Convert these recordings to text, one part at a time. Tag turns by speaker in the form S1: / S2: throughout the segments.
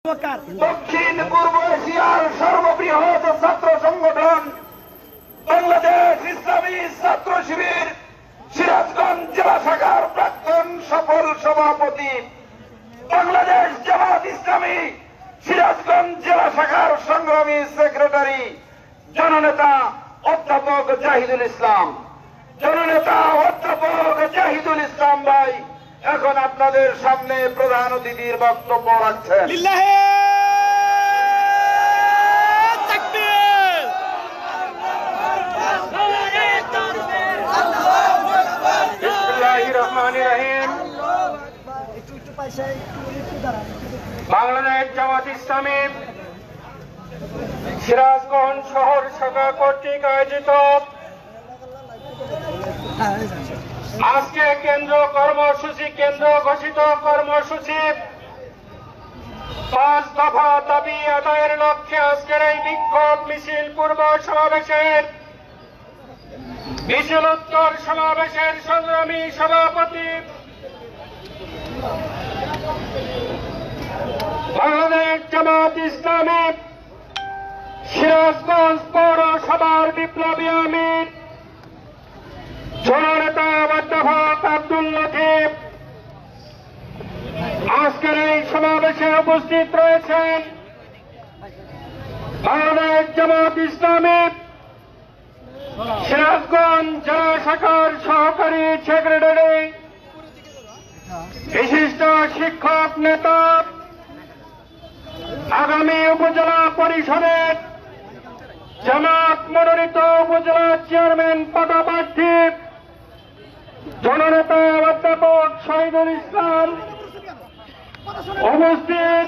S1: দক্ষিণ পূর্ব এশিয়ার সর্ববৃহৎ ছাত্র সংগঠন বাংলাদেশ ইসলামী ছাত্র শিবির সিরাজগঞ্জ জেলা শাখার প্রাক্তন সফল সভাপতি, বাংলাদেশ জামাত ইসলামী সিরাজগঞ্জ জেলা শাখার সংগ্রামী সেক্রেটারি জননেতা অধ্যাপক জাহিদুল ইসলাম। জননেতা অধ্যাপক জাহিদুল ইসলাম ভাই এখন আপনাদের সামনে প্রধান অতিথির বক্তব্য রাখছেন।
S2: বাংলাদেশ জামাত ইসলামী সিরাজগঞ্জ শহর শাখা কর্তৃক আয়োজিত আজকে কেন্দ্র ঘোষিত কর্মসূচি 5 দফা দাবি আদায়ের লক্ষ্যে আজকের এই বিক্ষোভ মিছিল পূর্ব সমাবেশের মিছিলোত্তর সমাবেশের সংগ্রামী সভাপতি বাংলাদেশ জামাত ইসলামী সিরাজগঞ্জ পৌরসভার বিপ্লবী আমির জননেতা অধ্যাপক আব্দুল লতিফ আজকের এই সমাবেশে উপস্থিত রয়েছেন। বাংলাদেশ জামাত ইসলামী সিরাজগঞ্জ জেলা শাখার সহকারী সেক্রেটারি, বিশিষ্ট শিক্ষক নেতা, আগামী উপজেলা পরিষদের জামাত মনোনীত উপজেলা চেয়ারম্যান পদপ্রার্থী জননেতা অধ্যাপক শহীদুল ইসলাম, উপস্থিত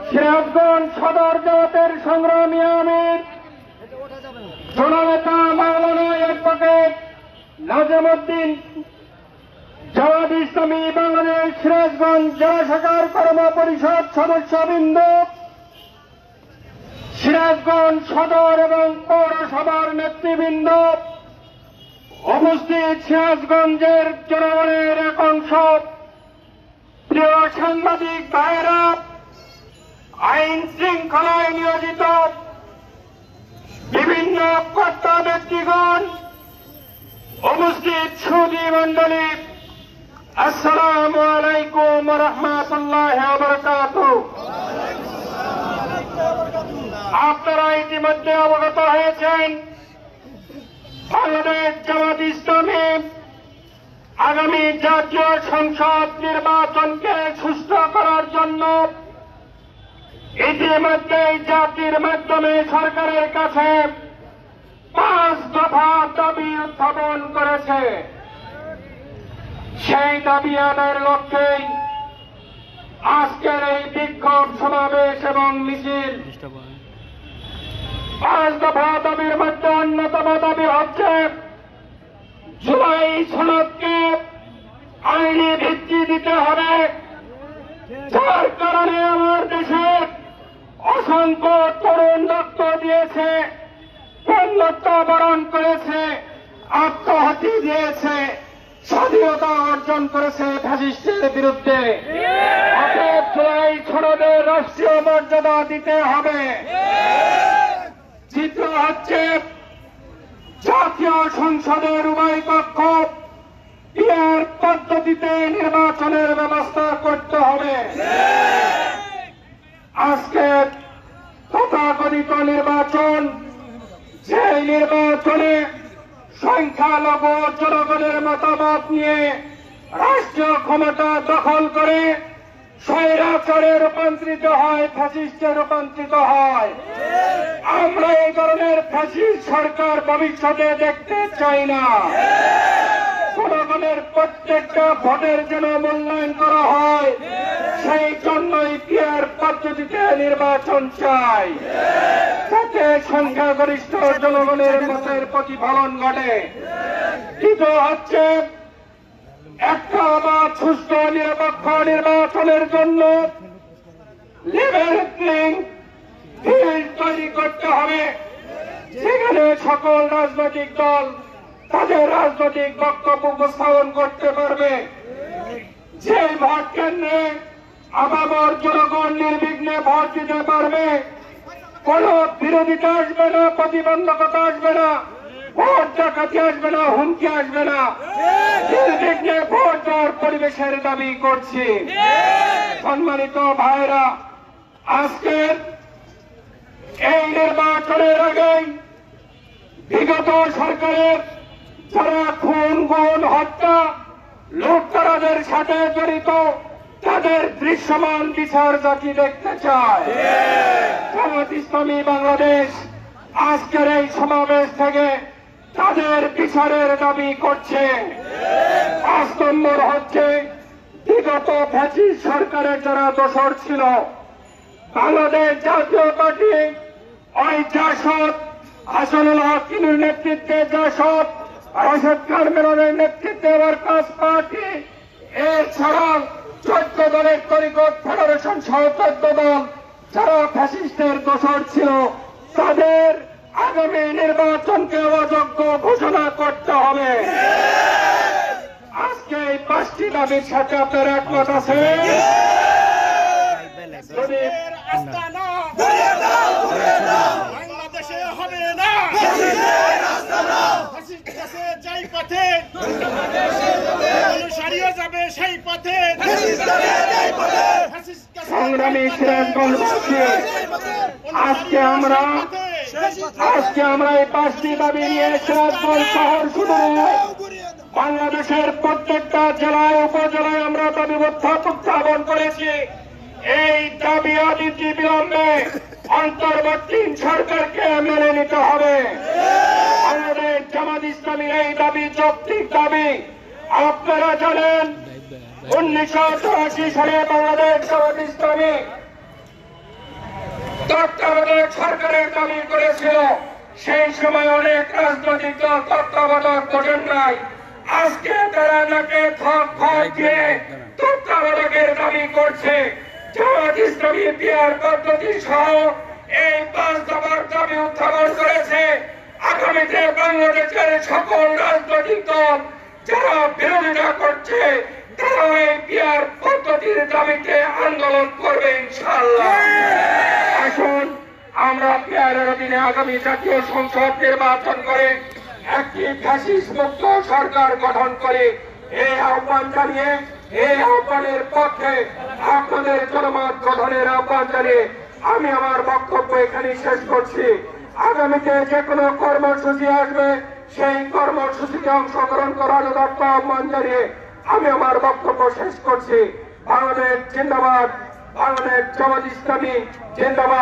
S2: সিরাজগঞ্জ সদর জামাতের সংগ্রামী আমির জননেতা মাওলানা অ্যাডভোকেট নাজিম উদ্দিন, জামাত ইসলামী বাংলাদেশ সিরাজগঞ্জ জেলা শাখার কর্ম পরিষদ সদস্যবৃন্দ, সিরাজগঞ্জ সদর এবং পৌরসভার নেতৃবৃন্দ, উপস্থিত সিরাজগঞ্জের জনগণের এক অংশ, প্রিয় সাংবাদিক ভাইয়েরা, আইন শৃঙ্খলায় নিয়োজিত বিভিন্ন কর্তা ব্যক্তিগণ, উপস্থিত সুধী মণ্ডলী, আসসালামু আলাইকুম ওয়া রাহমাতুল্লাহি ওয়া বারাকাতুহু। আপনারা ইতিমধ্যে অবগত হয়েছেন বাংলাদেশ জামাত ইসলামী আগামী জাতীয় সংসদ নির্বাচনকে সুষ্ঠু করার জন্য ইতিমধ্যে জাতির মাধ্যমে সরকারের কাছে 5 দফা দাবি উত্থাপন করেছে। সেই দাবি আদায়ের লক্ষ্যেই আজকের এই বিক্ষোভ সমাবেশ এবং মিছিল। 5 দফা দাবির মধ্যে অন্যতম দাবি হচ্ছে জুলাই সনদকে আইনি ভিত্তি দিতে হবে, যার কারণে আমার দেশে অসংখ্য তরুণ রক্ত দিয়েছে, পূর্ণতা বরণ করেছে, আত্মঘাতী দিয়েছে, স্বাধীনতা অর্জন করেছে ফ্যাসিস্টের বিরুদ্ধে। অতএব জুলাই সনদের রাষ্ট্রীয় মর্যাদা দিতে হবে। চিত্র হচ্ছে জাতীয় সংসদের উভয় কক্ষ পিআর পদ্ধতিতে নির্বাচনের ব্যবস্থা করতে হবে। আজকে তথাকথিত নির্বাচন, যে নির্বাচনে সংখ্যালঘু জনগণের মতামত নিয়ে রাষ্ট্রীয় ক্ষমতা দখল করে স্বৈরাচারে রূপান্তরিত হয়, ফ্যাসিস্টে রূপান্তরিত হয়। আমরা এই ধরনের ফ্যাসিস্ট সরকার ভবিষ্যতে দেখতে চাই না। জনগণের প্রত্যেকটা ভোটের যেন মূল্যায়ন করা হয়, সেই জন্যই পিআর পদ্ধতিতে নির্বাচন চাই, যাতে সংখ্যাগরিষ্ঠ জনগণের মতের প্রতিফলন ঘটে। দ্বিতীয় হচ্ছে একটা আবার সুষ্ঠু নিরপেক্ষ নির্বাচনের জন্য লেভেল প্লেইং ফিল্ড তৈরি করতে হবে, যেখানে সকল রাজনৈতিক দল তাদের রাজনৈতিক বক্তব্য উপস্থাপন করতে পারবে। যে ভোট কেন্দ্রে আপামর জনগণ নির্বিঘ্নে ভোট দিতে পারবে, কোন বিরোধিতা আসবে না, প্রতিবন্ধকতা আসবে না, ভোট ডাকাতি আসবে না, হুমকি আসবে না, নির্বিঘ্নে ভোট দেওয়ার পরিবেশের দাবি করছি। সম্মানিত ভাইরা, আজকের এই নির্বাচনের আগেই বিগত সরকারের যারা খুন গুম হত্যা লুটতরাজের সাথে জড়িত তাদের দৃশ্যমান বিচার জাতি দেখতে চায়। জামাত ইসলামী বাংলাদেশ আজকের এই সমাবেশ থেকে তাদের বিচারের দাবি করছে। 5 নম্বর হচ্ছে, বিগত ফ্যাসিস্ট সরকারের যারা দোষর ছিল, বাংলাদেশ জাতীয় পার্টি ওই জাসদ, হাসানুল হকের নেতৃত্বে জাসদ, রাশেদ খান মেননের নেতৃত্বে ওয়ার্কার্স পার্টি, এছাড়া 14 দলের তরিকত ফেডারেশন সহ 14 দল যারা ফ্যাসিস্টের দোষর ছিল, তাদের আগামী নির্বাচনকে অযোগ্য ঘোষণা করতে হবে। আজকে এই 5টি দাবির সাথে আপনার একমত আছে?
S3: বাংলাদেশে হবে না, যাই পথে সারিয়ে যাবে সেই পথে।
S2: সংগ্রামী সিরাজগঞ্জবাসী, আজকে আমরা এই 5টি দাবি নিয়ে সিরাজগঞ্জ শহর শুধু বাংলাদেশের প্রত্যেকটা জেলায় উপজেলায় আমরা দাবি উত্থাপন করেছি। এই দাবি অনীতি বিলম্বে অন্তর্বর্তী সরকারকে মেনে নিতে হবে। আমাদের জামাত ইসলামীর এই দাবি যৌক্তিক দাবি। আপনারা জানেন 1984 সালে বাংলাদেশ জামাত ইসলামী তত্ত্বাবধায়ক সরকারের দাবি করেছিল। সেই সময় অনেক রাজনৈতিক দল তত্ত্বাবধায়ক করেন নাই। আজকে তারা নাকে থপ দিয়ে তত্ত্বাবধায়কের দাবি করছে। জামাত ইসলামী পিয়ার পদ্ধতি সহ এই 5 দফার দাবি উত্থাপন করেছে। আগামীতে বাংলাদেশের সকল রাজনৈতিক দল যারা বিরোধিতা করছে তারা এই পিয়ার পদ্ধতির দাবিতে আন্দোলন করবে ইনশাআল্লাহ। আসুন আমরা পিয়ারের অধীনে আগামী জাতীয় সংসদ নির্বাচন করে একটি ফ্যাসিস্ট মুক্ত সরকার গঠন করে এই আহ্বান জানিয়ে, এই আহ্বানের পক্ষে আপনাদের জনমত গঠনের আহ্বান জানিয়ে আমি আমার বক্তব্য এখানে শেষ করছি। আগামীতে যে কোনো কর্মসূচি আসবে সেই কর্মসূচিতে অংশগ্রহণ করার যথার্থ আহ্বান জানিয়ে আমি আমার বক্তব্য শেষ করছি। বাংলাদেশ জিন্দাবাদ, বাংলাদেশ জামাত ইসলামী জিন্দাবাদ।